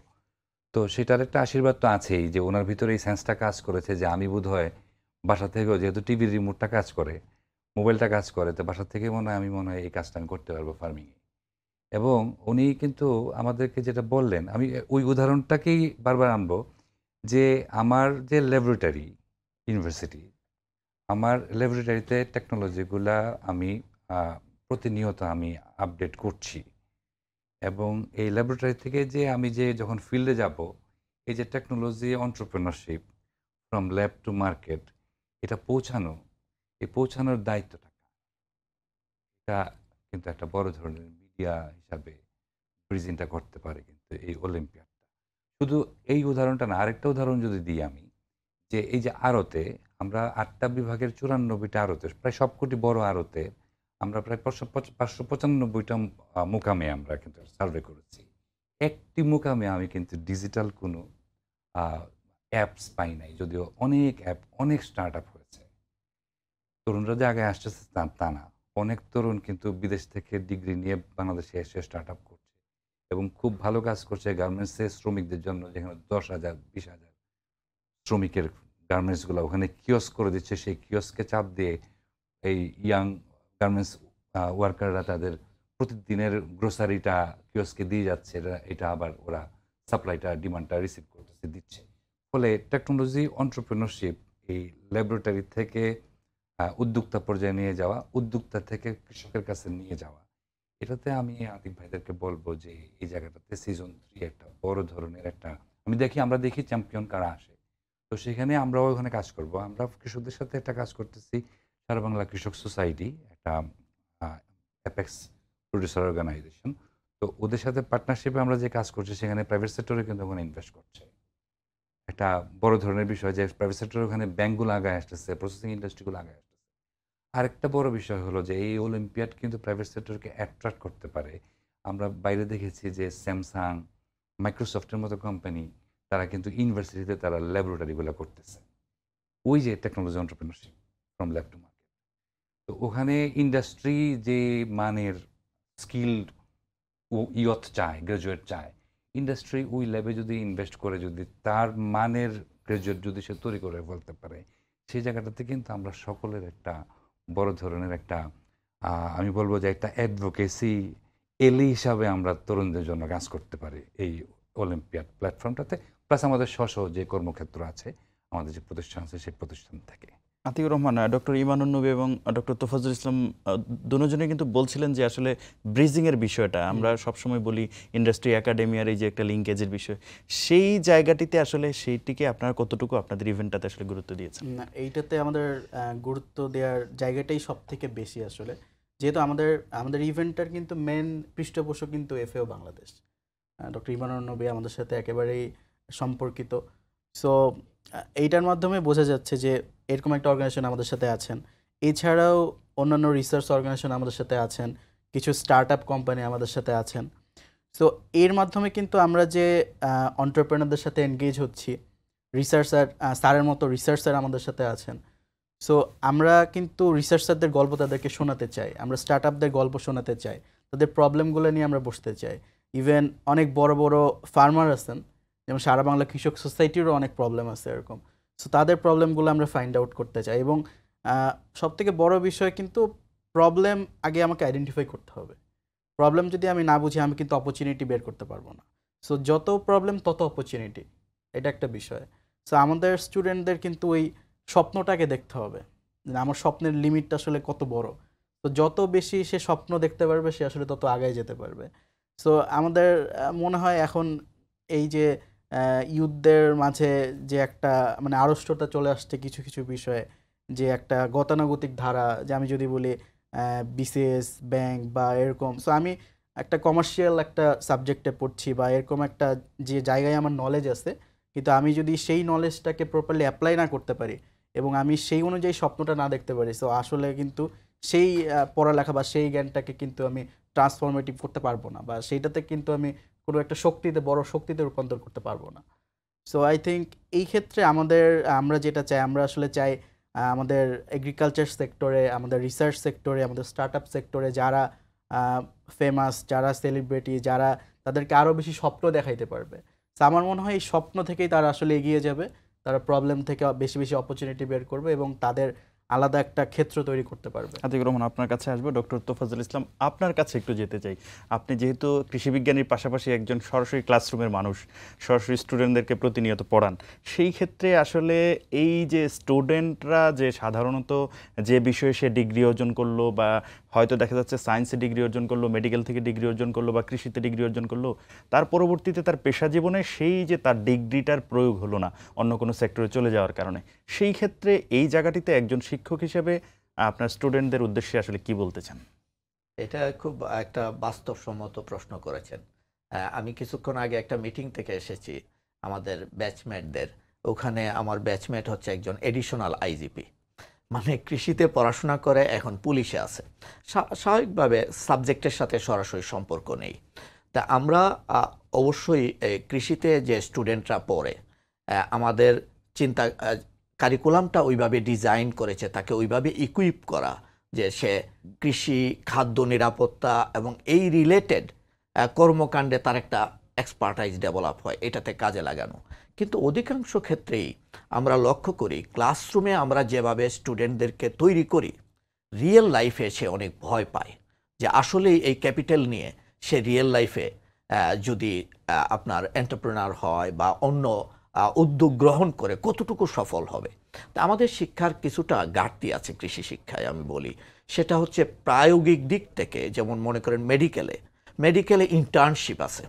তো সেটার একটা আশীর্বাদ তো আছেই যে ওনার ভিতরে এই সেন্সটা কাজ করেছে যে আমি বোধহয় বাসা থেকেও, যেহেতু টিভির রিমোটটা কাজ করে, মোবাইলটা কাজ করে, তো বাসা থেকে আমি মনে হয় এই কাজটা আমি করতে পারবো ফার্মিংয়ে। এবং উনি কিন্তু আমাদেরকে যেটা বললেন, আমি ওই উদাহরণটাকেই বারবার আনবো যে আমার যে ল্যাবরেটরি ইউনিভার্সিটি, আমার ল্যাবরেটরিতে টেকনোলজিগুলা আমি প্রতিনিয়ত আমি আপডেট করছি। এবং এই ল্যাবরেটরি থেকে যে আমি যে যখন ফিল্ডে যাব, এই যে technology entrepreneurship from lab to market, এটা পৌঁছানো, এই পৌঁছানোর দায়িত্বটা এটা কিন্তু একটা বড় ধরনের মিডিয়া হিসাবে প্রেজেন্টটা করতে পারে কিন্তু এই অলিম্পিয়াডটা। শুধু এই উদাহরণটা না, আরেকটা উদাহরণ যদি দিই আমি, যে এই যে আড়তে আমরা 8টা বিভাগের 94টা আড়তে, প্রায় সবকটি বড় আড়তে আমরা প্রায় 595টা মোকামে আমরা কিন্তু সার্ভে করেছি। একটি মোকামে আমি কিন্তু ডিজিটাল কোনো অ্যাপস পাই নাই, যদিও অনেক অ্যাপ, অনেক স্টার্ট আপ হয়েছে। তরুণরা যে আগে আসতেছে তা না, অনেক তরুণ কিন্তু বিদেশ থেকে ডিগ্রি নিয়ে বাংলাদেশে এসে স্টার্ট আপ করছে এবং খুব ভালো কাজ করছে গার্মেন্টসে শ্রমিকদের জন্য, যেখানে 10,000 20,000 শ্রমিকের গার্মেন্টসগুলো ওখানে কিয়স্ক করে দিচ্ছে। সেই কিয়স্কে চাপ দিয়ে এই ইয়াং গার্মেন্টস ওয়ার্কাররা তাদের প্রতিদিনের গ্রোসারিটা কিয়স্কে দিয়ে যাচ্ছে, এটা আবার ওরা সাপ্লাইটা ডিমান্ডটা রিসিভ করতেছে, দিচ্ছে। ফলে টেকনোলজি এন্টারপ্রেনারশিপ এই ল্যাবরেটরি থেকে উদ্যোক্তা পর্যায়ে নিয়ে যাওয়া, উদ্যোক্তা থেকে কৃষকের কাছে নিয়ে যাওয়া, এটাতে আমি আতিক ভাইদেরকে বলবো যে এই জায়গাটাতে সিজন 3 একটা বড় ধরনের একটা, আমরা দেখি চ্যাম্পিয়ন কারা আসে, তো সেখানে আমরাও ওখানে কাজ করব। আমরা কৃষকদের সাথে একটা কাজ করতেছি, সারা বাংলা কৃষক সোসাইটি, একটা অ্যাপেক্স প্রডিউসার অর্গানাইজেশন, তো ওদের সাথে পার্টনারশিপে আমরা যে কাজ করছি সেখানে প্রাইভেট সেক্টরে কিন্তু ওখানে ইনভেস্ট করছে। একটা বড় ধরনের বিষয় যে প্রাইভেট সেক্টরে ওখানে ব্যাঙ্কগুলো আগায় আসতেছে, প্রসেসিং ইন্ডাস্ট্রিগুলো আগায় আসতেছে। আরেকটা বড় বিষয় হলো যে এই অলিম্পিয়াড কিন্তু প্রাইভেট সেক্টরকে অ্যাট্রাক্ট করতে পারে। আমরা বাইরে দেখেছি যে স্যামসাং, মাইক্রোসফটের মতো কোম্পানি, তারা কিন্তু ইউনিভার্সিটিতে তারা ল্যাবরেটরিগুলো করতেছে, ওই যে technology entrepreneurship from lab to market. তো ওখানে ইন্ডাস্ট্রি যে মানের স্কিল্ড ইয়থ চায়, গ্রাজুয়েট চায়, ইন্ডাস্ট্রি ওই ল্যাবে যদি ইনভেস্ট করে, যদি তার মানের গ্রাজুয়েট যদি সে তৈরি করে বলতে পারে, সেই জায়গাটাতে কিন্তু আমরা সকলের একটা বড় ধরনের একটা আমি বলবো যে একটা অ্যাডভোকেসি এলি হিসাবে আমরা তরুণদের জন্য কাজ করতে পারি এই অলিম্পিয়াড প্ল্যাটফর্মটাতে, প্লাস আমাদের স্ব যে কর্মক্ষেত্র আছে, আমাদের যে প্রতিষ্ঠান আছে সেই প্রতিষ্ঠান থেকে। আতিকুর রহমান, ডক্টর ইমানুন নবী এবং ডক্টর তোফাজ্জল ইসলাম দুজনে কিন্তু বলছিলেন যে আসলে ব্রিজিংয়ের বিষয়টা আমরা সবসময় বলি ইন্ডাস্ট্রি একাডেমিয়ার এই যে একটা লিঙ্কেজের বিষয়, সেই জায়গাটিতে আসলে সেইটিকে আপনারা কতটুকু আপনাদের ইভেন্টটাতে আসলে গুরুত্ব দিয়েছেন? না, এইটাতে আমাদের গুরুত্ব দেওয়ার জায়গাটাই সব থেকে বেশি আসলে, যেহেতু আমাদের ইভেন্টটার কিন্তু মেন পৃষ্ঠপোষক কিন্তু এফএও বাংলাদেশ। ডক্টর ইমানুন নবী আমাদের সাথে একেবারেই সম্পর্কিত। সো এইটার মাধ্যমে বোঝা যাচ্ছে যে এরকম একটা অর্গানাইজেশন আমাদের সাথে আছেন। এছাড়াও অন্যান্য রিসার্চ অর্গানাইজেশন আমাদের সাথে আছেন, কিছু স্টার্ট আপ কোম্পানি আমাদের সাথে আছেন। সো এর মাধ্যমে কিন্তু আমরা যে এন্টারপ্রেনারদের সাথে এনগেজ হচ্ছি, রিসার্চার স্যারের মতো রিসার্চার আমাদের সাথে আছেন। সো আমরা কিন্তু রিসার্চারদের গল্প তাদেরকে শোনাতে চাই, আমরা স্টার্ট আপদের গল্প শোনাতে চাই, তাদের প্রবলেমগুলো নিয়ে আমরা বসতে চাই। ইভেন অনেক বড় বড় ফার্মার আছেন, যেমন সারা বাংলা কৃষক সোসাইটিরও অনেক প্রবলেম আছে এরকম। সো তাদের প্রবলেমগুলো আমরা ফাইন্ড আউট করতে চাই, এবং সবথেকে বড় বিষয় কিন্তু প্রবলেম আগে আমাকে আইডেন্টিফাই করতে হবে। প্রবলেম যদি আমি না বুঝি, আমি কিন্তু অপরচুনিটি বের করতে পারবো না। সো যত প্রবলেম তত অপরচুনিটি, এটা একটা বিষয়। সো আমাদের স্টুডেন্টদের কিন্তু ওই স্বপ্নটাকে দেখতে হবে, যে আমার স্বপ্নের লিমিটটা আসলে কত বড়। তো যত বেশি সে স্বপ্ন দেখতে পারবে, সে আসলে তত আগায় যেতে পারবে। সো আমাদের মনে হয় এখন এই যে ইউথদের মাঝে যে একটা মানে আড়ষ্টতা চলে আসছে কিছু কিছু বিষয়ে, যে একটা গতানুগতিক ধারা, যে আমি যদি বলি বিসিএস ব্যাংক বা এরকম। সো আমি একটা কমার্শিয়াল একটা সাবজেক্টে পড়ছি বা এরকম একটা যে জায়গায় আমার নলেজ আছে, কিন্তু আমি যদি সেই নলেজটাকে প্রপারলি অ্যাপ্লাই না করতে পারি এবং আমি সেই অনুযায়ী স্বপ্নটা না দেখতে পারি, সো আসলে কিন্তু সেই পড়ালেখা বা সেই জ্ঞানটাকে কিন্তু আমি ট্রান্সফরমেটিভ করতে পারবো না, বা সেইটাতে কিন্তু আমি কোনো একটা শক্তিতে, বড় শক্তিতে রূপান্তর করতে পারবো না। সো আই থিঙ্ক এই ক্ষেত্রে আমরা যেটা চাই, আমরা আসলে চাই আমাদের এগ্রিকালচার সেক্টরে, আমাদের রিসার্চ সেক্টরে, আমাদের স্টার্ট আপ সেক্টরে যারা ফেমাস, যারা সেলিব্রিটি, যারা তাদেরকে আরও বেশি স্বপ্ন দেখাইতে পারবে। তো আমার মনে হয় এই স্বপ্ন থেকেই তারা আসলে এগিয়ে যাবে, তারা প্রবলেম থেকে বেশি বেশি অপরচুনিটি বের করবে এবং তাদের আলাদা একটা ক্ষেত্র তৈরি করতে পারবে। আতিকুর রহমান, আপনার কাছে আসবো। ডক্টর তোফাজ্জল ইসলাম, আপনার কাছে একটু যেতে চাই। আপনি যেহেতু কৃষিবিজ্ঞানীর পাশাপাশি একজন সরাসরি ক্লাসরুমের মানুষ, সরাসরি স্টুডেন্টদেরকে প্রতিনিয়ত পড়ান, সেই ক্ষেত্রে আসলে এই যে স্টুডেন্টরা যে সাধারণত যে বিষয়ে সে ডিগ্রি অর্জন করলো, বা হয়তো দেখা যাচ্ছে সায়েন্সে ডিগ্রি অর্জন করলো, মেডিকেল থেকে ডিগ্রি অর্জন করলো, বা কৃষিতে ডিগ্রি অর্জন করলো, তার পরবর্তীতে তার পেশা জীবনে সেই যে তার ডিগ্রিটার প্রয়োগ হলো না অন্য কোনো সেক্টরে চলে যাওয়ার কারণে, সেই ক্ষেত্রে এই জায়গাটিতে একজন শিক্ষক হিসেবে আপনার স্টুডেন্টদের উদ্দেশ্যে আসলে কি বলতে চান? এটা খুব একটা বাস্তবসম্মত প্রশ্ন করেছেন। আমি কিছুক্ষণ আগে একটা মিটিং থেকে এসেছি আমাদের ব্যাচমেটদের। ওখানে আমার ব্যাচমেট হচ্ছে একজন এডিশনাল আইজিপি, মানে কৃষিতে পড়াশোনা করে এখন পুলিশে আছে। স্বাভাবিকভাবে সাবজেক্টের সাথে সরাসরি সম্পর্ক নেই। তা আমরা অবশ্যই কৃষিতে যে স্টুডেন্টরা পড়ে, আমাদের চিন্তা কারিকুলামটা ওইভাবে ডিজাইন করেছে, তাকে ওইভাবে ইকুইপ করা যে সে কৃষি, খাদ্য নিরাপত্তা এবং এই রিলেটেড কর্মকাণ্ডে তার একটা এক্সপার্টাইজ ডেভেলপ হয়, এটাতে কাজে লাগানো। কিন্তু অধিকাংশ ক্ষেত্রেই আমরা লক্ষ্য করি ক্লাসরুমে আমরা যেভাবে স্টুডেন্টদেরকে তৈরি করি, রিয়েল লাইফে সে অনেক ভয় পায় যে আসলেই এই ক্যাপিটাল নিয়ে সে রিয়েল লাইফে যদি আপনার এন্টারপ্রেনার হয় বা অন্য উদ্যোগ গ্রহণ করে কতটুকু সফল হবে। তা আমাদের শিক্ষার কিছুটা ঘাটতি আছে কৃষি শিক্ষায়, আমি বলি সেটা হচ্ছে প্রায়োগিক দিক থেকে। যেমন মনে করেন মেডিকেলে ইন্টার্নশিপ আছে,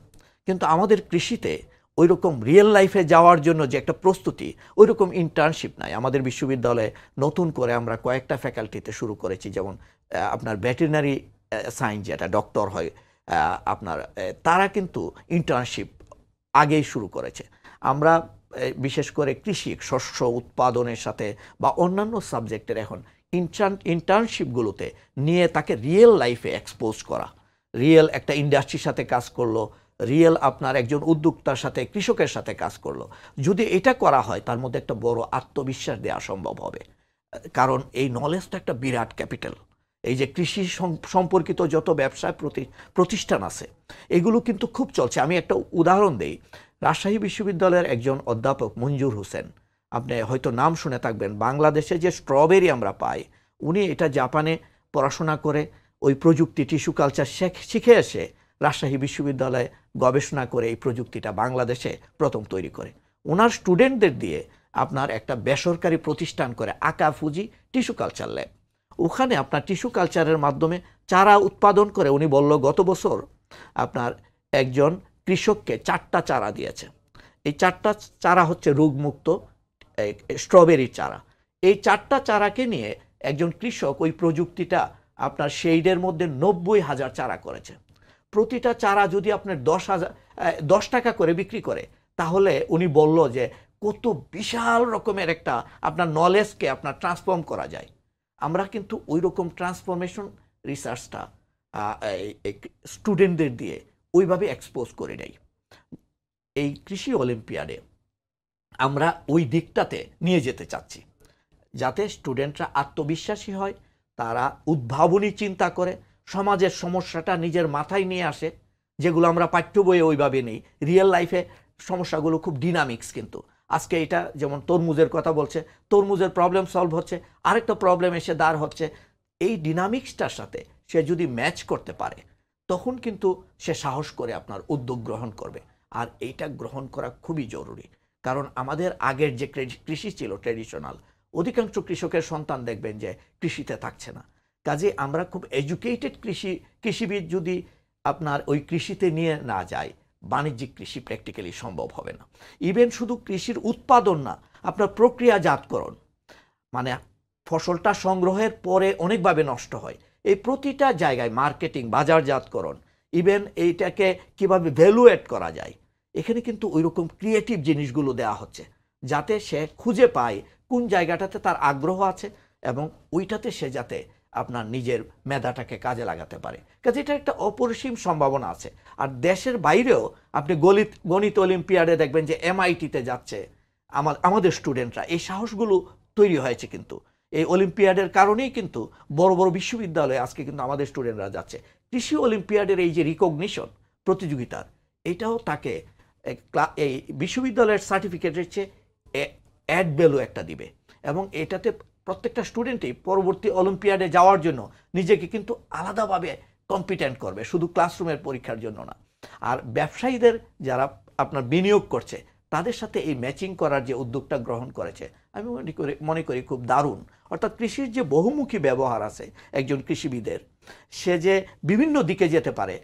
কিন্তু আমাদের কৃষিতে ওই রকম রিয়েল লাইফে যাওয়ার জন্য যে একটা প্রস্তুতি, ওই রকম ইন্টার্নশিপ নাই। আমাদের বিশ্ববিদ্যালয়ে নতুন করে আমরা কয়েকটা ফ্যাকাল্টিতে শুরু করেছি, যেমন আপনার ভেটেরিনারি সায়েন্স যেটা ডক্টর হয় আপনার, তারা কিন্তু ইন্টার্নশিপ আগেই শুরু করেছে। আমরা বিশেষ করে কৃষি শস্য উৎপাদনের সাথে বা অন্যান্য সাবজেক্টের এখন ইন্টার্নশিপগুলোতে নিয়ে তাকে রিয়েল লাইফে এক্সপোজ করা, রিয়েল একটা ইন্ডাস্ট্রির সাথে কাজ করলো, রিয়েল আপনার একজন উদ্যোক্তার সাথে কৃষকের সাথে কাজ করলো। যদি এটা করা হয় তার মধ্যে একটা বড় আত্মবিশ্বাস দেওয়া সম্ভব হবে, কারণ এই নলেজটা একটা বিরাট ক্যাপিটাল। এই যে কৃষি সম্পর্কিত যত ব্যবসা প্রতিষ্ঠান আছে এগুলো কিন্তু খুব চলছে। আমি একটা উদাহরণ দেই। রাজশাহী বিশ্ববিদ্যালয়ের একজন অধ্যাপক মঞ্জুর হোসেন, আপনি হয়তো নাম শুনে থাকবেন, বাংলাদেশে যে স্ট্রবেরি আমরা পাই, উনি এটা জাপানে পড়াশোনা করে ওই প্রযুক্তি টিস্যু কালচার শিখে এসে রাজশাহী বিশ্ববিদ্যালয়ে গবেষণা করে এই প্রযুক্তিটা বাংলাদেশে প্রথম তৈরি করে। ওনার স্টুডেন্টদের দিয়ে আপনার একটা বেসরকারি প্রতিষ্ঠান করে আকা ফুজি টিস্যু কালচার ল্যাব, ওখানে আপনার টিস্যু কালচারের মাধ্যমে চারা উৎপাদন করে। উনি বলল গত বছর আপনার একজন কৃষককে 4টা চারা দিয়েছে। এই 4টা চারা হচ্ছে রোগমুক্ত স্ট্রবেরির চারা। এই 4টা চারাকে নিয়ে একজন কৃষক ওই প্রযুক্তিটা আপনার শেডের মধ্যে 90,000 চারা করেছে। প্রতিটা চারা যদি আপনার 10 টাকা করে বিক্রি করে, তাহলে উনি বলল যে কত বিশাল রকমের একটা আপনার নলেজকে আপনার ট্রান্সফর্ম করা যায়। আমরা কিন্তু ওই রকম ট্রান্সফরমেশন রিসার্চটা স্টুডেন্টদের দিয়ে ওইভাবে এক্সপোজ করে নেই। এই কৃষি অলিম্পিয়াডে আমরা ওই দিকটাতে নিয়ে যেতে চাচ্ছি, যাতে স্টুডেন্টরা আত্মবিশ্বাসী হয়, তারা উদ্ভাবনী চিন্তা করে, সমাজের সমস্যাটা নিজের মাথায় নিয়ে আসে, যেগুলো আমরা পাঠ্য বইয়ে ওইভাবে নেই। রিয়েল লাইফে সমস্যাগুলো খুব ডিনামিক্স। কিন্তু আজকে এটা যেমন তরমুজের কথা বলছে, তরমুজের প্রবলেম সলভ হচ্ছে, আরেকটা প্রবলেম এসে দাঁড় হচ্ছে। এই ডিনামিক্সটার সাথে সে যদি ম্যাচ করতে পারে, তখন কিন্তু সে সাহস করে আপনার উদ্যোগ গ্রহণ করবে। আর এইটা গ্রহণ করা খুবই জরুরি, কারণ আমাদের আগের যে কৃষি ছিল ট্র্যাডিশনাল, অধিকাংশ কৃষকের সন্তান দেখবেন যে কৃষিতে থাকছে না। কাজে আমরা খুব এডুকেটেড কৃষিবিদ যদি আপনার ওই কৃষিতে নিয়ে না যায়, বাণিজ্যিক কৃষি প্র্যাকটিক্যালি সম্ভব হবে না। ইভেন শুধু কৃষির উৎপাদন না, আপনার প্রক্রিয়াজাতকরণ, মানে ফসলটা সংগ্রহের পরে অনেকভাবে নষ্ট হয়, এই প্রতিটা জায়গায় মার্কেটিং, বাজারজাতকরণ, ইভেন এইটাকে কিভাবে ভ্যালুয়েট করা যায়, এখানে কিন্তু ওই রকম ক্রিয়েটিভ জিনিসগুলো দেওয়া হচ্ছে, যাতে সে খুঁজে পায় কোন জায়গাটাতে তার আগ্রহ আছে এবং ওইটাতে সে যাতে আপনার নিজের মেধাটাকে কাজে লাগাতে পারে। কাজে এটা একটা অপরিসীম সম্ভাবনা আছে। আর দেশের বাইরেও আপনি গণিত অলিম্পিয়াডে দেখবেন যে MIT-তে যাচ্ছে আমাদের স্টুডেন্টরা। এই সাহসগুলো তৈরি হয়েছে কিন্তু এই অলিম্পিয়াডের কারণেই কিন্তু বড় বড় বিশ্ববিদ্যালয়ে আজকে কিন্তু আমাদের স্টুডেন্টরা যাচ্ছে। কৃষি অলিম্পিয়াডের এই যে রিকগনিশন প্রতিযোগিতার, এটাও তাকে এই বিশ্ববিদ্যালয়ের সার্টিফিকেটের চেয়ে অ্যাড ভ্যালু একটা দিবে, এবং এটাতে প্রত্যেকটা স্টুডেন্টই পরবর্তী অলিম্পিয়াডে যাওয়ার জন্য নিজেকে কিন্তু আলাদাভাবে কম্পিটেন্ট করবে, শুধু ক্লাসরুমের পরীক্ষার জন্য না। আর ব্যবসায়ীদের যারা আপনার বিনিয়োগ করছে, তাদের সাথে এই ম্যাচিং করার যে উদ্যোগটা গ্রহণ করেছে, আমি মনে করি খুব দারুণ। অর্থাৎ কৃষির যে বহুমুখী ব্যবহার আছে একজন কৃষিবিদের, সে যে বিভিন্ন দিকে যেতে পারে,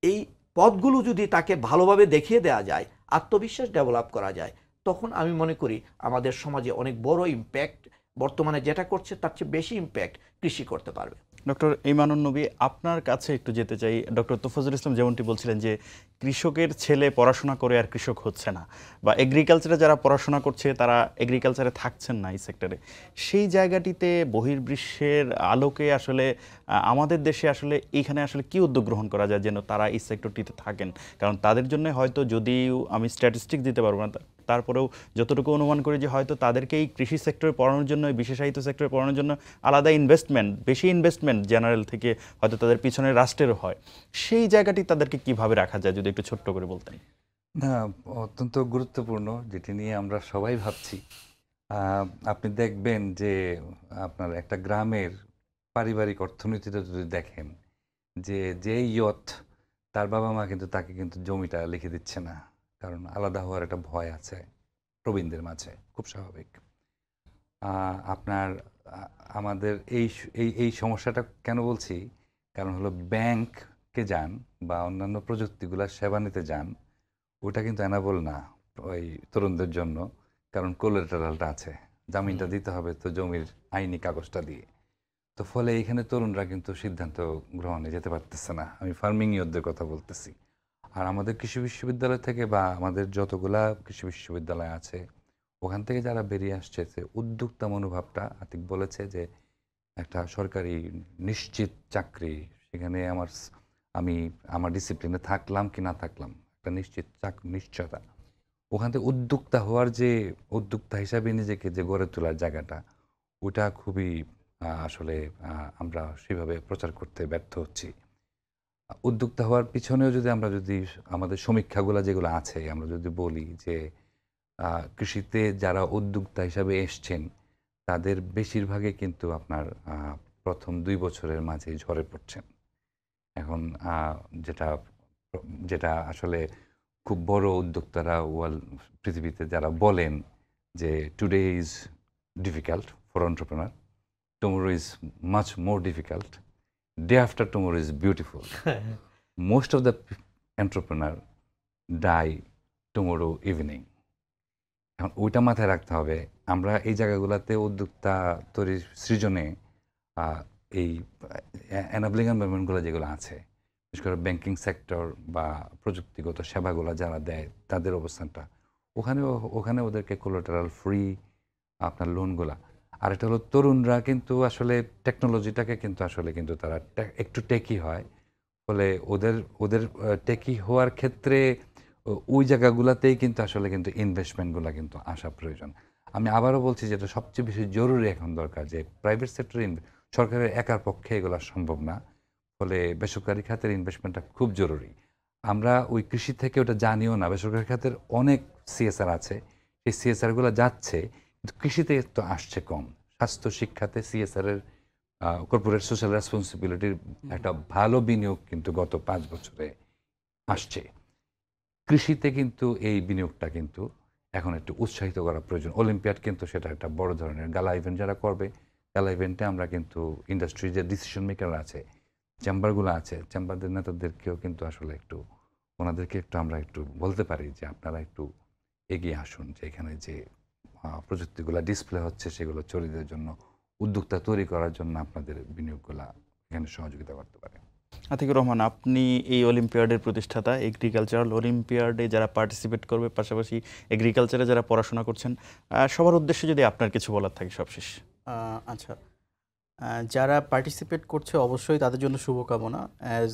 এই পথগুলো যদি তাকে ভালোভাবে দেখিয়ে দেওয়া যায়, আত্মবিশ্বাস ডেভেলপ করা যায়, তখন আমি মনে করি আমাদের সমাজে অনেক বড় ইম্প্যাক্ট, বর্তমানে যেটা করছে তার চেয়ে বেশি ইম্প্যাক্ট কৃষি করতে পারবে। ডক্টর ইমানুন নবী, আপনার কাছে একটু যেতে চাই। ডক্টর তোফাজ্জল ইসলাম যেমনটি বলছিলেন যে কৃষকের ছেলে পড়াশোনা করে আর কৃষক হচ্ছে না, বা এগ্রিকালচারে যারা পড়াশোনা করছে তারা এগ্রিকালচারে থাকছেন না এই সেক্টরে। সেই জায়গাটিতে বহির্বিশ্বের আলোকে আসলে আমাদের দেশে আসলে এইখানে আসলে কি উদ্যোগ গ্রহণ করা যায় যেন তারা এই সেক্টরটিতে থাকেন? কারণ তাদের জন্য হয়তো, যদিও আমি স্ট্যাটিস্টিক দিতে পারবো না, তারপরেও যতটুকু অনুমান করি যে হয়তো তাদেরকে এই কৃষি সেক্টরে পড়ানোর জন্য, বিশেষায়িত সেক্টরে পড়ানোর জন্য আলাদা ইনভেস্টমেন্ট, বেশি ইনভেস্টমেন্ট জেনারেল থেকে হয়তো তাদের পিছনে রাষ্ট্রেরও হয়। সেই জায়গাটি তাদেরকে কিভাবে রাখা যায় যদি একটু ছোট্ট করে বলতেন। না, অত্যন্ত গুরুত্বপূর্ণ, যেটি নিয়ে আমরা সবাই ভাবছি। আপনি দেখবেন যে আপনার একটা গ্রামের পারিবারিক অর্থনীতিটা যদি দেখেন, যে ইয়ত, তার বাবা মা কিন্তু তাকে কিন্তু জমিটা লিখে দিচ্ছে না, কারণ আলাদা হওয়ার একটা ভয় আছে প্রবীণদের মাঝে, খুব স্বাভাবিক। আপনার আমাদের এই সমস্যাটা কেন বলছি, কারণ হলো ব্যাংককে যান বা অন্যান্য প্রযুক্তিগুলোর সেবা নিতে যান, ওটা কিন্তু অ্যানাবল না ওই তরুণদের জন্য, কারণ কোলাটেরালটা আছে, জামিনটা দিতে হবে তো জমির আইনি কাগজটা দিয়ে। তো ফলে এইখানে তরুণরা কিন্তু সিদ্ধান্ত গ্রহণে যেতে পারতেছে না। আমি ফার্মিং ইয়তদের কথা বলতেছি। আর আমাদের কৃষি বিশ্ববিদ্যালয় থেকে বা আমাদের যতগুলা কৃষি বিশ্ববিদ্যালয় আছে, ওখান থেকে যারা বেরিয়ে আসছে, যে উদ্যোক্তা মনোভাবটা আতিক বলেছে যে একটা সরকারি নিশ্চিত চাকরি, সেখানে আমি আমার ডিসিপ্লিনে থাকলাম কি না থাকলাম, একটা নিশ্চয়তা, ওখান থেকে উদ্যোক্তা হওয়ার যে উদ্যোক্তা হিসাবে নিজেকে যে গড়ে তোলার জায়গাটা, ওটা খুবই আসলে আমরা সেভাবে প্রচার করতে ব্যর্থ হচ্ছি। উদ্যোক্তা হওয়ার পিছনেও যদি আমাদের সমীক্ষাগুলো যেগুলো আছে আমরা যদি বলি যে কৃষিতে যারা উদ্যোক্তা হিসাবে এসছেন তাদের বেশিরভাগই কিন্তু আপনার প্রথম ২ বছরের মাঝেই ঝরে পড়ছেন। এখন যেটা যেটা আসলে খুব বড় উদ্যোক্তারা পৃথিবীতে যারা বলেন যে today is difficult for entrepreneur, tomorrow is much more difficult, day after tomorrow is beautiful. Most of the entrepreneur die tomorrow evening. এখন ওইটা মাথায় রাখতে হবে। আমরা এই জায়গাগুলোতে উদ্যোক্তা সৃজনে এই এনাবলিং এনভায়রনমেন্টগুলো যেগুলো আছে, বিশেষ করে ব্যাংকিং সেক্টর বা প্রযুক্তিগত সেবাগুলো যারা দেয় তাদের অবস্থানটা ওখানে ওদেরকে কোলাটারাল ফ্রি আপনার লোনগুলা। আর এটা হলো তরুণরা কিন্তু আসলে টেকনোলজিটাকে কিন্তু তারা একটু টেকি হয়, ফলে ওদের টেকি হওয়ার ক্ষেত্রে ওই জায়গাগুলোতেই কিন্তু আসলে ইনভেস্টমেন্টগুলো কিন্তু আসা প্রয়োজন। আমি আবারও বলছি যেটা সবচেয়ে বেশি জরুরি এখন দরকার যে প্রাইভেট সেক্টরে সরকারের একার পক্ষে এগুলো সম্ভব না, ফলে বেসরকারি খাতের ইনভেস্টমেন্টটা খুব জরুরি। আমরা ওই কৃষি থেকে ওটা জানিও না, বেসরকারি খাতের অনেক সিএসআর আছে, সেই সিএসআরগুলো যাচ্ছে কিন্তু কৃষিতে তো আসছে কম। স্বাস্থ্য শিক্ষাতে সিএসআরের কর্পোরেট সোশ্যাল রেসপন্সিবিলিটির একটা ভালো বিনিয়োগ কিন্তু গত 5 বছরে আসছে। কৃষিতে কিন্তু এই বিনিয়োগটা কিন্তু এখন একটু উৎসাহিত করা প্রয়োজন। অলিম্পিয়াড কিন্তু সেটা একটা বড় ধরনের গালা ইভেন্ট যারা করবে, গালা ইভেন্টে আমরা কিন্তু ইন্ডাস্ট্রির যে ডিসিশন মেকাররা আছে, চেম্বারগুলো আছে, চেম্বারদের নেতাদেরকেও কিন্তু আসলে ওনাদেরকে আমরা একটু বলতে পারি যে আপনারা একটু এগিয়ে আসুন, যে এখানে যে প্রযুক্তিগুলো ডিসপ্লে হচ্ছে সেগুলো চোরীদের জন্য, উদ্যোক্তা তৈরি করার জন্য আপনাদের বিনিয়োগগুলা এখানে সহযোগিতা করতে পারে। আতিকুর রহমান, আপনি এই অলিম্পিয়াডের প্রতিষ্ঠাতা, এগ্রিকালচারাল অলিম্পিয়াডে যারা পার্টিসিপেট করবে, পাশাপাশি এগ্রিকালচারে যারা পড়াশোনা করছেন, সবার উদ্দেশ্যে যদি আপনার কিছু বলার থাকে সবশেষ। আচ্ছা, যারা পার্টিসিপেট করছে অবশ্যই তাদের জন্য শুভকামনা। অ্যাজ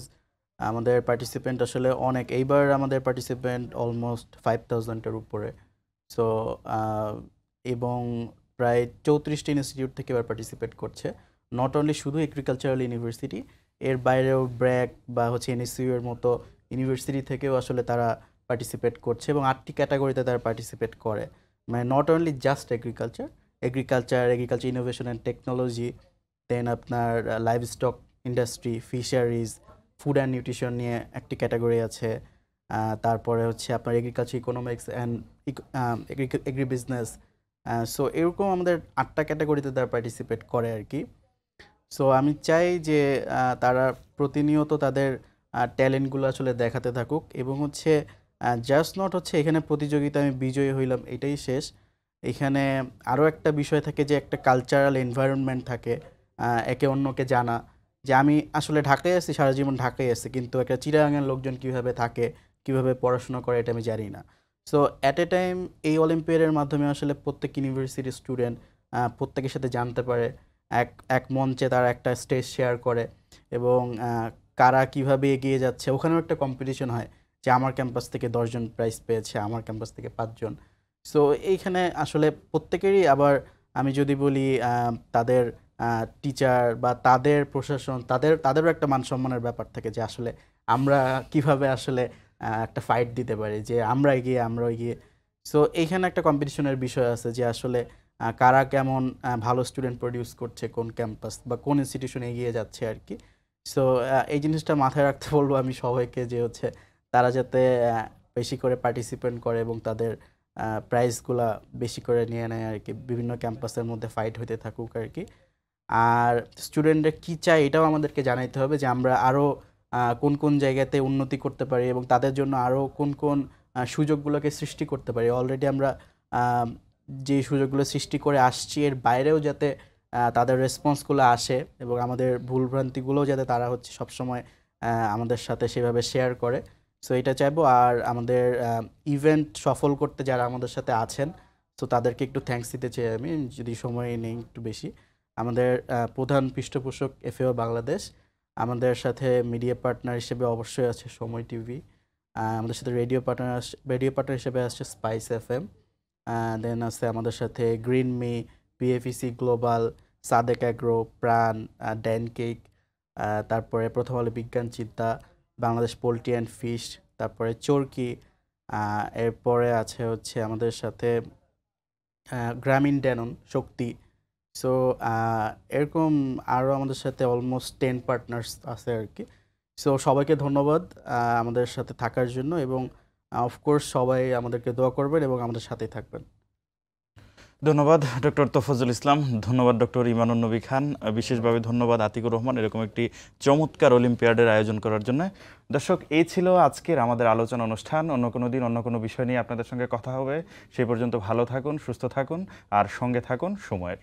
আমাদের পার্টিসিপেন্ট আসলে অনেক, এইবার আমাদের পার্টিসিপেন্ট অলমোস্ট 5000-এর উপরে। সো এবং প্রায় 34টি ইনস্টিটিউট থেকে এবার পার্টিসিপেট করছে। নট অনলি শুধু এগ্রিকালচারাল ইউনিভার্সিটি, এর বাইরেও ব্র্যাক বা এনএসইউ এর মতো ইউনিভার্সিটি থেকেও আসলে তারা পার্টিসিপেট করছে এবং 8টি ক্যাটাগরিতে তারা পার্টিসিপেট করে। মানে not only just agriculture innovation and technology, then আপনার livestock industry, fisheries, food and nutrition নিয়ে একটি ক্যাটাগরি আছে। তারপরে আপনার agriculture economics and agri business. So এরকম আমাদের 8টা ক্যাটাগরিতে তারা পার্টিসিপেট করে আর কি। সো আমি চাই যে তারা প্রতিনিয়ত তাদের ট্যালেন্টগুলো আসলে দেখাতে থাকুক এবং জাস্ট নট এখানে প্রতিযোগিতা আমি বিজয়ী হইলাম এটাই শেষ। এখানে আরও একটা বিষয় থাকে যে একটা কালচারাল এনভায়রনমেন্ট থাকে, একে অন্যকে জানা, যে আমি আসলে ঢাকায় আছি, সারা জীবন ঢাকায় আছি, কিন্তু একটা চিটাগাংয়ের লোকজন কীভাবে থাকে, কীভাবে পড়াশোনা করে এটা আমি জানি না। সো অ্যাট এ টাইম এই অলিম্পিয়াডের মাধ্যমে আসলে প্রত্যেক ইউনিভার্সিটির স্টুডেন্ট প্রত্যেকের সাথে জানতে পারে, এক মঞ্চে তারা একটা স্টেজ শেয়ার করে এবং কারা কিভাবে এগিয়ে যাচ্ছে। ওখানেও একটা কম্পিটিশন হয় যে আমার ক্যাম্পাস থেকে 10 জন প্রাইজ পেয়েছে, আমার ক্যাম্পাস থেকে 5 জন। সো এইখানে আসলে প্রত্যেকেরই, আবার আমি যদি বলি তাদের টিচার বা তাদের প্রশাসন, তাদেরও একটা মান সম্মানের ব্যাপার থাকে যে আসলে আমরা কিভাবে আসলে একটা ফাইট দিতে পারি, যে আমরা এগিয়ে। সো এইখানে একটা কম্পিটিশনের বিষয় আছে যে আসলে কারা কেমন ভালো স্টুডেন্ট প্রডিউস করছে, কোন ক্যাম্পাস বা কোন ইনস্টিটিউশন এগিয়ে যাচ্ছে আর কি। সো এই জিনিসটা মাথায় রাখতে বলবো আমি সবাইকে, যে তারা যাতে বেশি করে পার্টিসিপেন্ট করে এবং তাদের প্রাইজগুলা বেশি করে নিয়ে নেয় আর কি, বিভিন্ন ক্যাম্পাসের মধ্যে ফাইট হতে থাকুক আর কি। আর স্টুডেন্টরা কী চায় এটাও আমাদেরকে জানাইতে হবে, যে আমরা আরও কোন কোন জায়গাতে উন্নতি করতে পারি এবং তাদের জন্য আরও কোন কোন সুযোগগুলোকে সৃষ্টি করতে পারি। অলরেডি আমরা যে সুযোগগুলো সৃষ্টি করে আসছি, এর বাইরেও যাতে তাদের রেসপন্সগুলো আসে এবং আমাদের ভুলভ্রান্তিগুলোও যাতে তারা সবসময় আমাদের সাথে সেভাবে শেয়ার করে। সো এটা চাইবো। আর আমাদের ইভেন্ট সফল করতে যারা আমাদের সাথে আছেন, তো তাদেরকে একটু থ্যাঙ্কস দিতে চাই আমি, যদি সময় নেই একটু বেশি। আমাদের প্রধান পৃষ্ঠপোষক এফএও বাংলাদেশ, আমাদের সাথে মিডিয়া পার্টনার হিসেবে অবশ্যই আছে সময় টিভি, আমাদের সাথে রেডিও পার্টনার হিসেবে আছে স্পাইস এফএম, দেন আছে আমাদের সাথে Green Me, PFEC global, Sadek agro, Pran, Dan Cake, তারপরে প্রথম আলো বিজ্ঞান চিন্তা, বাংলাদেশ পোলট্রি অ্যান্ড ফিশ, তারপরে চরকি, এরপরে আছে হচ্ছে আমাদের সাথে গ্রামীণ ড্যানন, শক্তি। সো এরকম আরও আমাদের সাথে অলমোস্ট 10 পার্টনার্স আছে আর কি। সো সবাইকে ধন্যবাদ আমাদের সাথে থাকার জন্য, এবং অফকোর্স সবাই আমাদেরকে দোয়া করবেন এবং আমাদের সাথেই থাকবেন। ধন্যবাদ ডক্টর তফাজ্জল ইসলাম, ধন্যবাদ ডক্টর ইমানুন নবী খান, বিশেষভাবে ধন্যবাদ আতিকুর রহমান এরকম একটি চমৎকার অলিম্পিয়াডের আয়োজন করার জন্য। দর্শক, এই ছিল আজকের আমাদের আলোচনা অনুষ্ঠান। অন্য কোনো দিন অন্য কোনো বিষয় নিয়ে আপনাদের সঙ্গে কথা হবে। সেই পর্যন্ত ভালো থাকুন, সুস্থ থাকুন আর সঙ্গে থাকুন সময়ের।